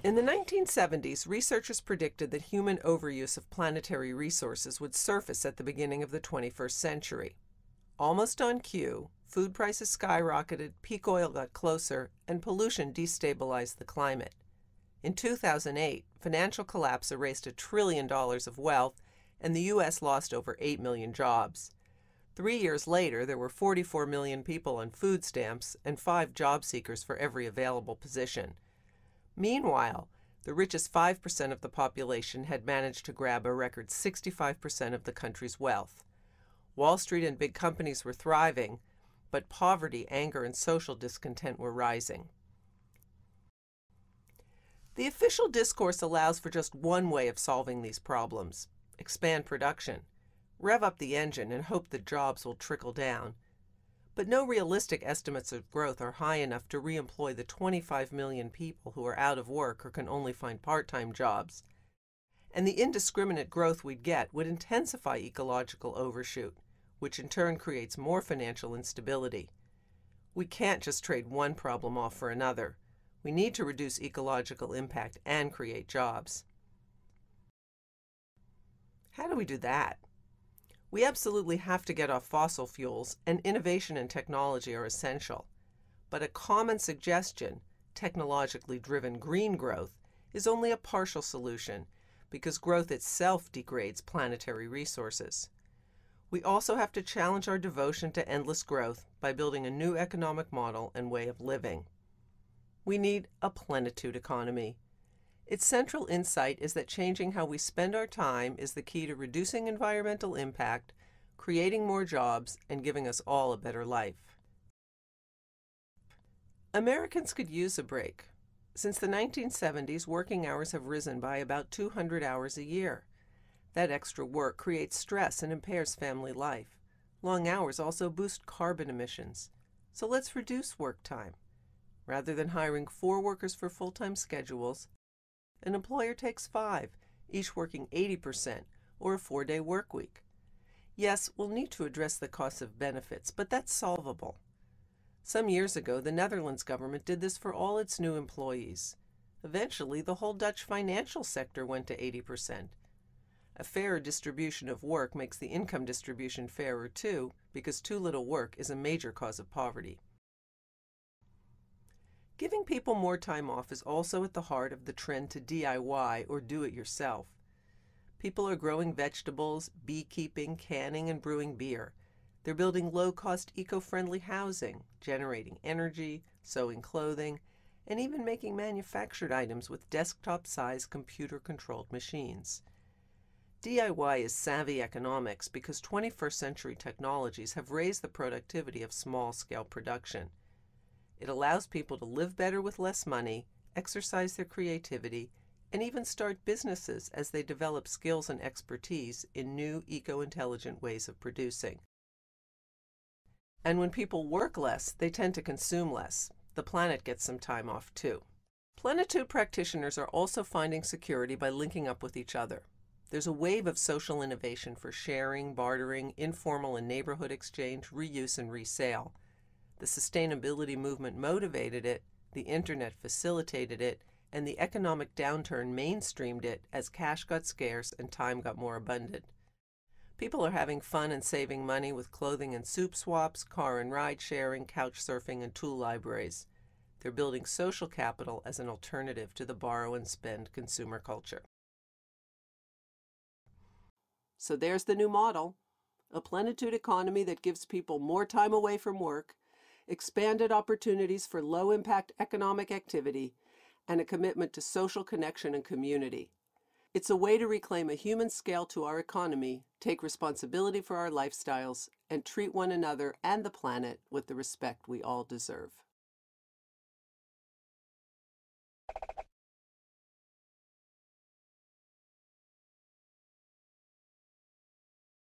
In the 1970s, researchers predicted that human overuse of planetary resources would surface at the beginning of the 21st century. Almost on cue, food prices skyrocketed, peak oil got closer, and pollution destabilized the climate. In 2008, financial collapse erased $1 trillion of wealth, and the U.S. lost over 8 million jobs. 3 years later, there were 44 million people on food stamps and 5 job seekers for every available position. Meanwhile, the richest 5% of the population had managed to grab a record 65% of the country's wealth. Wall Street and big companies were thriving, but poverty, anger, and social discontent were rising. The official discourse allows for just one way of solving these problems: expand production. Rev up the engine and hope that jobs will trickle down. But no realistic estimates of growth are high enough to re-employ the 25 million people who are out of work or can only find part-time jobs. And the indiscriminate growth we'd get would intensify ecological overshoot, which in turn creates more financial instability. We can't just trade one problem off for another. We need to reduce ecological impact and create jobs. How do we do that? We absolutely have to get off fossil fuels, and innovation and technology are essential. But a common suggestion, technologically driven green growth, is only a partial solution, because growth itself degrades planetary resources. We also have to challenge our devotion to endless growth by building a new economic model and way of living. We need a plenitude economy. Its central insight is that changing how we spend our time is the key to reducing environmental impact, creating more jobs, and giving us all a better life. Americans could use a break. Since the 1970s, working hours have risen by about 200 hours a year. That extra work creates stress and impairs family life. Long hours also boost carbon emissions. So let's reduce work time. Rather than hiring 4 workers for full-time schedules, an employer takes 5, each working 80%, or a 4-day work week. Yes, we'll need to address the cost of benefits, but that's solvable. Some years ago, the Netherlands government did this for all its new employees. Eventually, the whole Dutch financial sector went to 80%. A fairer distribution of work makes the income distribution fairer too, because too little work is a major cause of poverty. Giving people more time off is also at the heart of the trend to DIY, or do it yourself. People are growing vegetables, beekeeping, canning, and brewing beer. They're building low-cost, eco-friendly housing, generating energy, sewing clothing, and even making manufactured items with desktop-sized computer-controlled machines. DIY is savvy economics because 21st century technologies have raised the productivity of small-scale production. It allows people to live better with less money, exercise their creativity, and even start businesses as they develop skills and expertise in new eco-intelligent ways of producing. And when people work less, they tend to consume less. The planet gets some time off too. Plenitude practitioners are also finding security by linking up with each other. There's a wave of social innovation for sharing, bartering, informal and neighborhood exchange, reuse, and resale. The sustainability movement motivated it, the internet facilitated it, and the economic downturn mainstreamed it as cash got scarce and time got more abundant. People are having fun and saving money with clothing and soup swaps, car and ride sharing, couch surfing, and tool libraries. They're building social capital as an alternative to the borrow and spend consumer culture. So there's the new model, a plenitude economy that gives people more time away from work, expanded opportunities for low-impact economic activity, and a commitment to social connection and community. It's a way to reclaim a human scale to our economy, take responsibility for our lifestyles, and treat one another and the planet with the respect we all deserve.